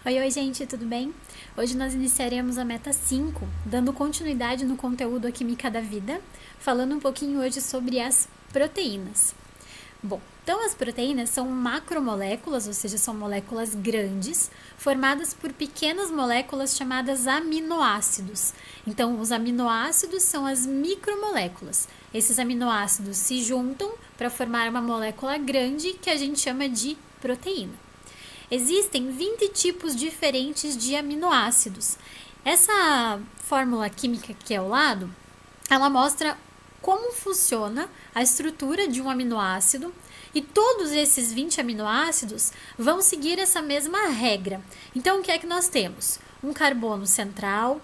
Oi, gente, tudo bem? Hoje nós iniciaremos a meta 5, dando continuidade no conteúdo A Química da Vida, falando um pouquinho hoje sobre as proteínas. Bom, então as proteínas são macromoléculas, ou seja, são moléculas grandes, formadas por pequenas moléculas chamadas aminoácidos. Então, os aminoácidos são as micromoléculas. Esses aminoácidos se juntam para formar uma molécula grande que a gente chama de proteína. Existem 20 tipos diferentes de aminoácidos. Essa fórmula química aqui ao lado, ela mostra como funciona a estrutura de um aminoácido e todos esses 20 aminoácidos vão seguir essa mesma regra. Então, o que é que nós temos? Um carbono central,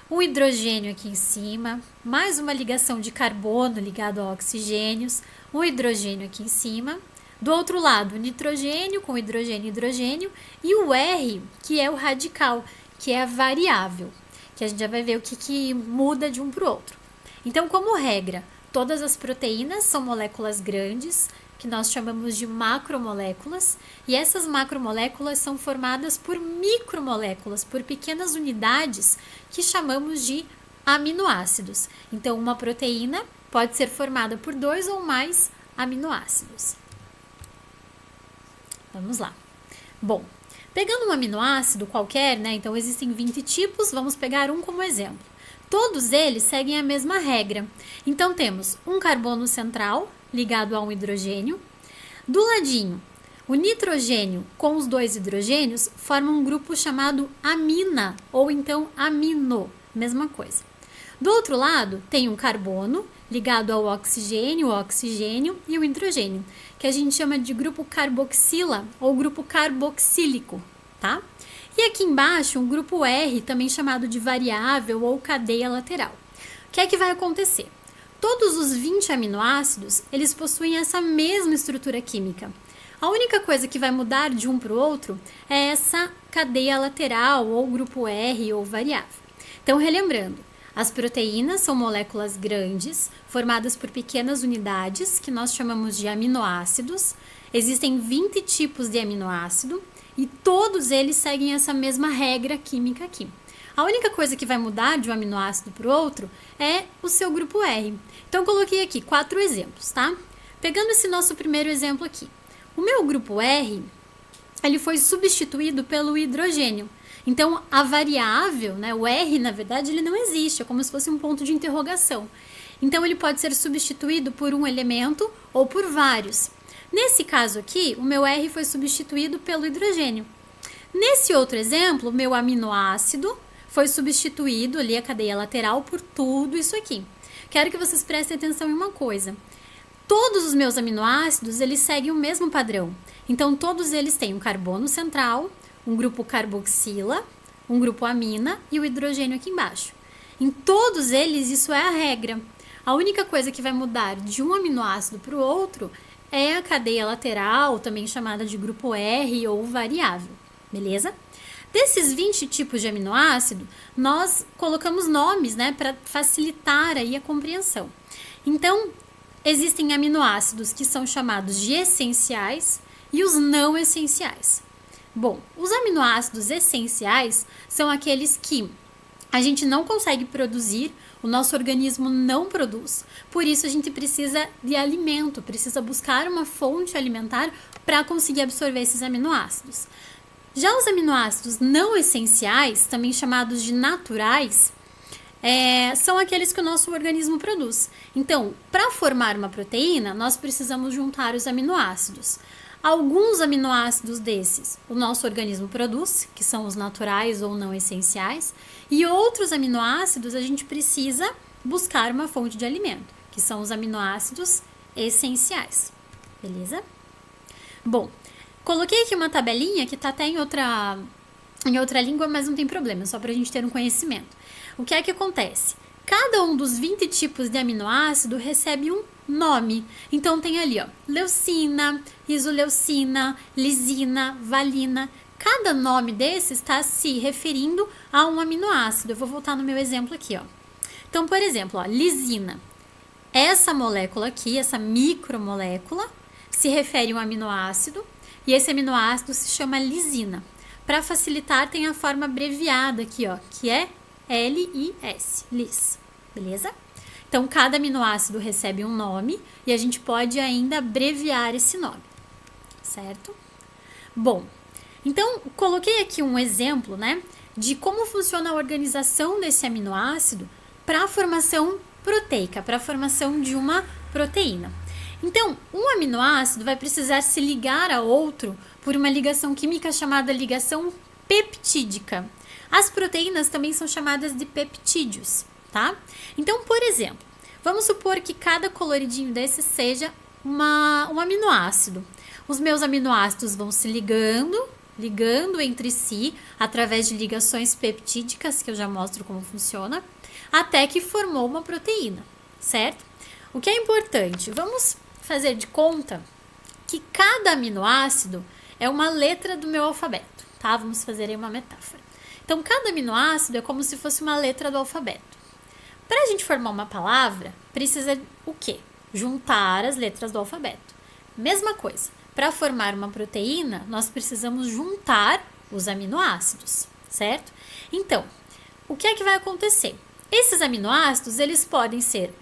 um hidrogênio aqui em cima, mais uma ligação de carbono ligado a oxigênios, um hidrogênio aqui em cima. Do outro lado, nitrogênio com hidrogênio e hidrogênio, e o R, que é o radical, que é a variável, que a gente já vai ver o que muda de um para o outro. Então, como regra, todas as proteínas são moléculas grandes, que nós chamamos de macromoléculas, e essas macromoléculas são formadas por micromoléculas, por pequenas unidades que chamamos de aminoácidos. Então, uma proteína pode ser formada por 2 ou mais aminoácidos. Vamos lá. Bom, pegando um aminoácido qualquer, né? Então existem 20 tipos, vamos pegar um como exemplo. Todos eles seguem a mesma regra. Então temos um carbono central ligado a um hidrogênio. Do ladinho, o nitrogênio com os 2 hidrogênios formam um grupo chamado amina, ou então amino, mesma coisa. Do outro lado, tem um carbono ligado ao oxigênio, o oxigênio e o hidrogênio, que a gente chama de grupo carboxila ou grupo carboxílico, tá? E aqui embaixo, um grupo R, também chamado de variável ou cadeia lateral. O que é que vai acontecer? Todos os 20 aminoácidos, eles possuem essa mesma estrutura química. A única coisa que vai mudar de um para o outro é essa cadeia lateral ou grupo R ou variável. Então, relembrando, as proteínas são moléculas grandes, formadas por pequenas unidades, que nós chamamos de aminoácidos. Existem 20 tipos de aminoácido e todos eles seguem essa mesma regra química aqui. A única coisa que vai mudar de um aminoácido para o outro é o seu grupo R. Então, coloquei aqui 4 exemplos, tá? Pegando esse nosso primeiro exemplo aqui. O meu grupo R, ele foi substituído pelo hidrogênio. Então, a variável, né, o R, na verdade, ele não existe, é como se fosse um ponto de interrogação. Então, ele pode ser substituído por um elemento ou por vários. Nesse caso aqui, o meu R foi substituído pelo hidrogênio. Nesse outro exemplo, o meu aminoácido foi substituído, ali a cadeia lateral, por tudo isso aqui. Quero que vocês prestem atenção em uma coisa. Todos os meus aminoácidos, eles seguem o mesmo padrão. Então, todos eles têm um carbono central, um grupo carboxila, um grupo amina e o hidrogênio aqui embaixo. Em todos eles, isso é a regra. A única coisa que vai mudar de um aminoácido para o outro é a cadeia lateral, também chamada de grupo R ou variável, beleza? Desses 20 tipos de aminoácido, nós colocamos nomes, né, para facilitar aí a compreensão. Então, existem aminoácidos que são chamados de essenciais e os não essenciais. Bom, os aminoácidos essenciais são aqueles que a gente não consegue produzir, o nosso organismo não produz. Por isso, a gente precisa de alimento, precisa buscar uma fonte alimentar para conseguir absorver esses aminoácidos. Já os aminoácidos não essenciais, também chamados de naturais, são aqueles que o nosso organismo produz. Então, para formar uma proteína, nós precisamos juntar os aminoácidos. Alguns aminoácidos desses o nosso organismo produz, que são os naturais ou não essenciais, e outros aminoácidos a gente precisa buscar uma fonte de alimento, que são os aminoácidos essenciais, beleza? Bom, coloquei aqui uma tabelinha que está até em outra língua, mas não tem problema, só para a gente ter um conhecimento. O que é que acontece? Cada um dos 20 tipos de aminoácido recebe um nome. Então, tem ali, ó, leucina, isoleucina, lisina, valina. Cada nome desses está se referindo a um aminoácido. Eu vou voltar no meu exemplo aqui, ó. Então, por exemplo, ó, lisina. Essa molécula aqui, essa micromolécula, se refere a um aminoácido e esse aminoácido se chama lisina. para facilitar, tem a forma abreviada aqui, ó, que é LIS, LIS, beleza? Então, cada aminoácido recebe um nome e a gente pode ainda abreviar esse nome, certo? Bom, então, coloquei aqui um exemplo, né, de como funciona a organização desse aminoácido para a formação proteica, para a formação de uma proteína. Então, um aminoácido vai precisar se ligar a outro por uma ligação química chamada ligação peptídica. As proteínas também são chamadas de peptídeos, tá? Então, por exemplo, vamos supor que cada coloridinho desse seja um aminoácido. Os meus aminoácidos vão se ligando entre si através de ligações peptídicas, que eu já mostro como funciona, até que formou uma proteína, certo? O que é importante, vamos fazer de conta que cada aminoácido é uma letra do meu alfabeto, tá? Vamos fazer aí uma metáfora. Então, cada aminoácido é como se fosse uma letra do alfabeto. Para a gente formar uma palavra, precisa o quê? Juntar as letras do alfabeto. Mesma coisa, para formar uma proteína, nós precisamos juntar os aminoácidos, certo? Então, o que é que vai acontecer? Esses aminoácidos, eles podem ser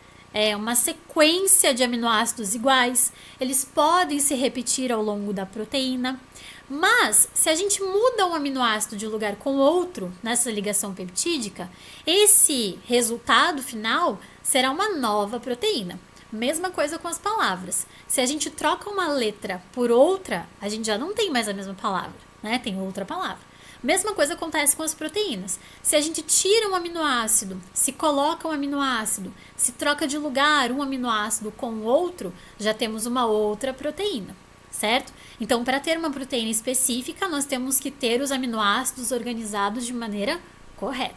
uma sequência de aminoácidos iguais, eles podem se repetir ao longo da proteína, mas se a gente muda um aminoácido de lugar com outro nessa ligação peptídica, esse resultado final será uma nova proteína. Mesma coisa com as palavras. Se a gente troca uma letra por outra, a gente já não tem mais a mesma palavra, né? Tem outra palavra. Mesma coisa acontece com as proteínas. Se a gente tira um aminoácido, se coloca um aminoácido, se troca de lugar um aminoácido com o outro, já temos uma outra proteína, certo? Então, para ter uma proteína específica, nós temos que ter os aminoácidos organizados de maneira correta,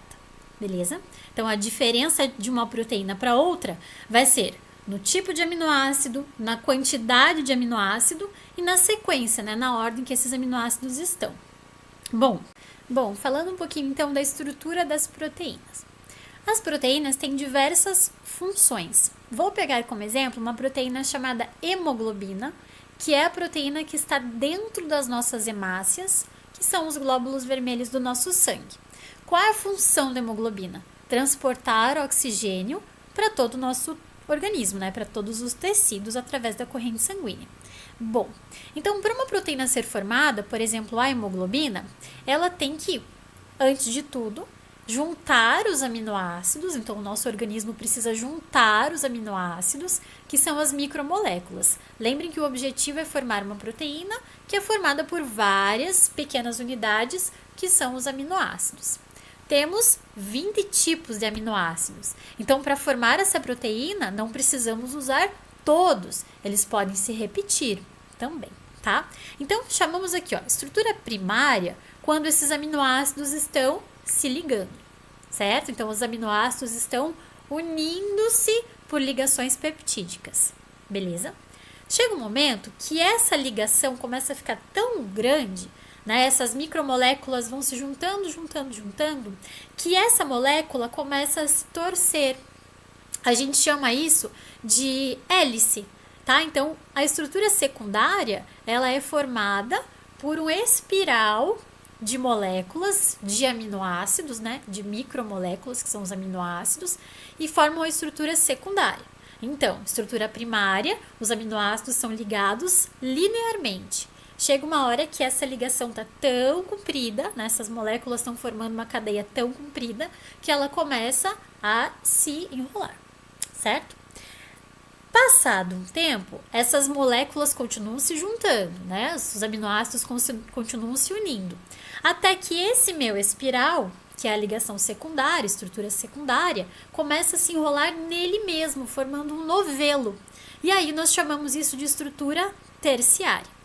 beleza? Então, a diferença de uma proteína para outra vai ser no tipo de aminoácido, na quantidade de aminoácido e na sequência, né, na ordem que esses aminoácidos estão. Bom, falando um pouquinho então da estrutura das proteínas. As proteínas têm diversas funções. Vou pegar como exemplo uma proteína chamada hemoglobina, que é a proteína que está dentro das nossas hemácias, que são os glóbulos vermelhos do nosso sangue. Qual é a função da hemoglobina? Transportar oxigênio para todo o nosso organismo, né? Para todos os tecidos através da corrente sanguínea. Bom, então para uma proteína ser formada, por exemplo, a hemoglobina, ela tem que, antes de tudo, juntar os aminoácidos. Então o nosso organismo precisa juntar os aminoácidos, que são as micromoléculas. Lembrem que o objetivo é formar uma proteína que é formada por várias pequenas unidades, que são os aminoácidos. Temos 20 tipos de aminoácidos. Então, para formar essa proteína, não precisamos usar todos. Eles podem se repetir também, tá? Então, chamamos aqui, ó, estrutura primária, quando esses aminoácidos estão se ligando, certo? Então, os aminoácidos estão unindo-se por ligações peptídicas, beleza? Chega um momento que essa ligação começa a ficar tão grande, né? Essas micromoléculas vão se juntando, que essa molécula começa a se torcer. A gente chama isso de hélice, tá? Então, a estrutura secundária, ela é formada por um espiral de moléculas de aminoácidos, né? De micromoléculas, que são os aminoácidos, e formam a estrutura secundária. Então, estrutura primária, os aminoácidos são ligados linearmente. Chega uma hora que essa ligação está tão comprida, né, essas moléculas estão formando uma cadeia tão comprida, que ela começa a se enrolar, certo? Passado um tempo, essas moléculas continuam se juntando, né? Os aminoácidos continuam se unindo, até que esse meu espiral, que é a ligação secundária, estrutura secundária, começa a se enrolar nele mesmo, formando um novelo. E aí nós chamamos isso de estrutura terciária.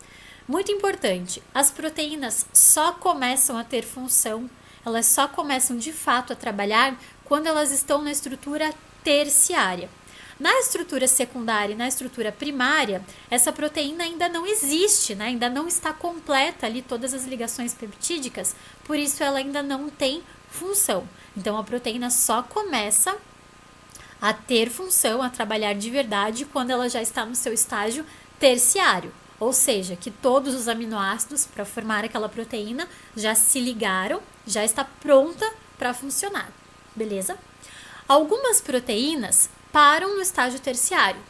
Muito importante, as proteínas só começam a ter função, elas só começam de fato a trabalhar quando elas estão na estrutura terciária. Na estrutura secundária e na estrutura primária, essa proteína ainda não existe, né? Ainda não está completa ali todas as ligações peptídicas, por isso ela ainda não tem função. Então a proteína só começa a ter função, a trabalhar de verdade, quando ela já está no seu estágio terciário, ou seja, que todos os aminoácidos para formar aquela proteína já se ligaram, já está pronta para funcionar, beleza? Algumas proteínas param no estágio terciário,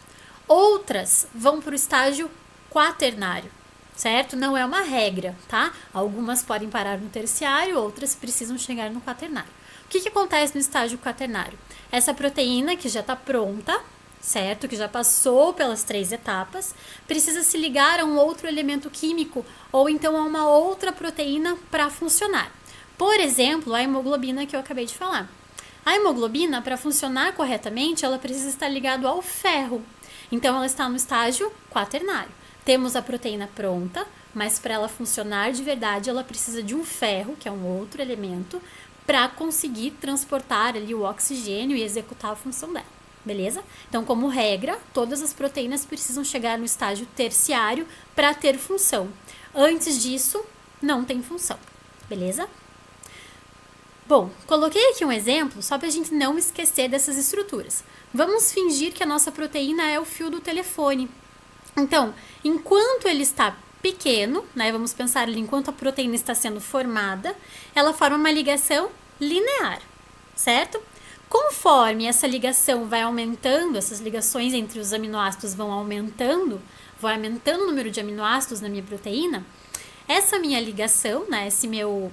outras vão para o estágio quaternário, certo? Não é uma regra, tá? Algumas podem parar no terciário, outras precisam chegar no quaternário. O que acontece no estágio quaternário? Essa proteína que já está pronta, certo? Que já passou pelas 3 etapas, precisa se ligar a um outro elemento químico ou então a uma outra proteína para funcionar. Por exemplo, a hemoglobina que eu acabei de falar. A hemoglobina, para funcionar corretamente, ela precisa estar ligada ao ferro. Então, ela está no estágio quaternário. Temos a proteína pronta, mas para ela funcionar de verdade, ela precisa de um ferro, que é um outro elemento, para conseguir transportar ali o oxigênio e executar a função dela, beleza? Então, como regra, todas as proteínas precisam chegar no estágio terciário para ter função. Antes disso, não tem função, beleza? Bom, coloquei aqui um exemplo só para a gente não esquecer dessas estruturas. Vamos fingir que a nossa proteína é o fio do telefone. Então, enquanto ele está pequeno, né, vamos pensar ali, enquanto a proteína está sendo formada, ela forma uma ligação linear, certo? Conforme essa ligação vai aumentando, essas ligações entre os aminoácidos vão aumentando o número de aminoácidos na minha proteína, essa minha ligação, né, esse meu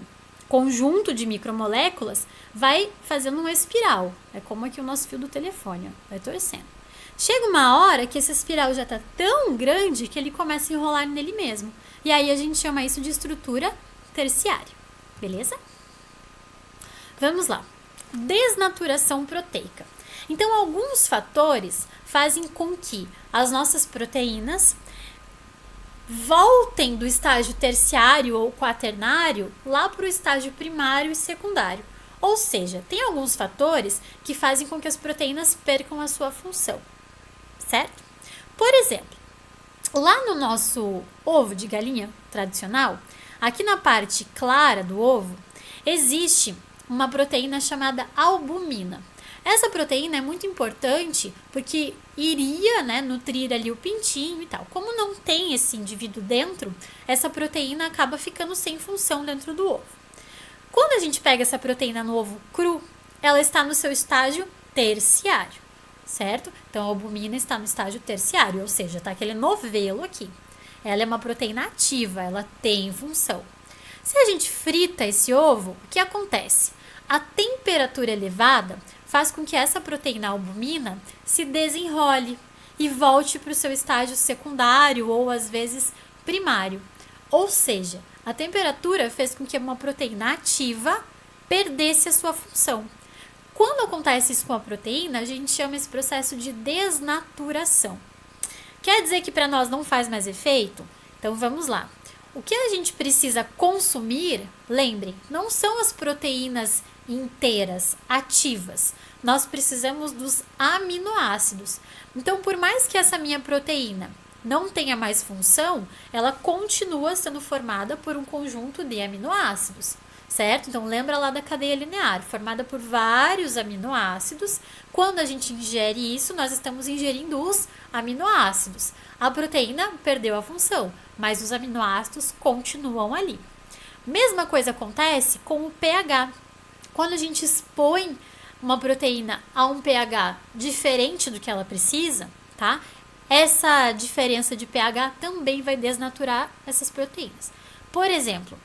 conjunto de micromoléculas vai fazendo uma espiral. É como aqui o nosso fio do telefone, ó, vai torcendo. Chega uma hora que essa espiral já está tão grande que ele começa a enrolar nele mesmo. E aí a gente chama isso de estrutura terciária, beleza? Vamos lá. Desnaturação proteica. Então, alguns fatores fazem com que as nossas proteínas voltem do estágio terciário ou quaternário lá para o estágio primário e secundário. Ou seja, tem alguns fatores que fazem com que as proteínas percam a sua função, certo? Por exemplo, lá no nosso ovo de galinha tradicional, aqui na parte clara do ovo, existe uma proteína chamada albumina. Essa proteína é muito importante porque iria, né, nutrir ali o pintinho e tal. Como não tem esse indivíduo dentro, essa proteína acaba ficando sem função dentro do ovo. Quando a gente pega essa proteína no ovo cru, ela está no seu estágio terciário, certo? Então, a albumina está no estágio terciário, ou seja, está aquele novelo aqui. Ela é uma proteína ativa, ela tem função. Se a gente frita esse ovo, o que acontece? A temperatura elevada faz com que essa proteína albumina se desenrole e volte para o seu estágio secundário ou às vezes primário. Ou seja, a temperatura fez com que uma proteína ativa perdesse a sua função. Quando acontece isso com a proteína, a gente chama esse processo de desnaturação. Quer dizer que para nós não faz mais efeito? Então vamos lá. O que a gente precisa consumir, lembre, não são as proteínas inteiras, ativas. Nós precisamos dos aminoácidos. Então, por mais que essa minha proteína não tenha mais função, ela continua sendo formada por um conjunto de aminoácidos, certo? Então, lembra lá da cadeia linear, formada por vários aminoácidos. Quando a gente ingere isso, nós estamos ingerindo os aminoácidos. A proteína perdeu a função, mas os aminoácidos continuam ali. Mesma coisa acontece com o pH. Quando a gente expõe uma proteína a um pH diferente do que ela precisa, tá? Essa diferença de pH também vai desnaturar essas proteínas. Por exemplo,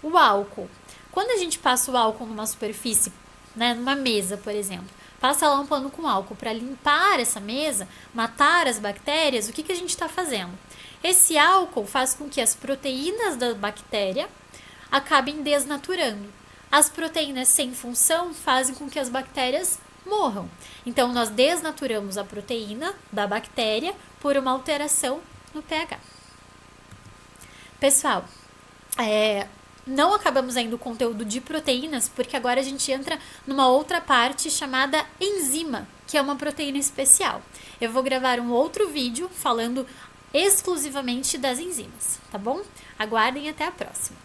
o álcool. Quando a gente passa o álcool numa superfície, né, numa mesa, por exemplo, passa lá um pano com álcool para limpar essa mesa, matar as bactérias, o que a gente está fazendo? Esse álcool faz com que as proteínas da bactéria acabem desnaturando. As proteínas sem função fazem com que as bactérias morram. Então, nós desnaturamos a proteína da bactéria por uma alteração no pH. Pessoal, não acabamos ainda o conteúdo de proteínas, porque agora a gente entra numa outra parte chamada enzima, que é uma proteína especial. Eu vou gravar um outro vídeo falando exclusivamente das enzimas, tá bom? Aguardem até a próxima.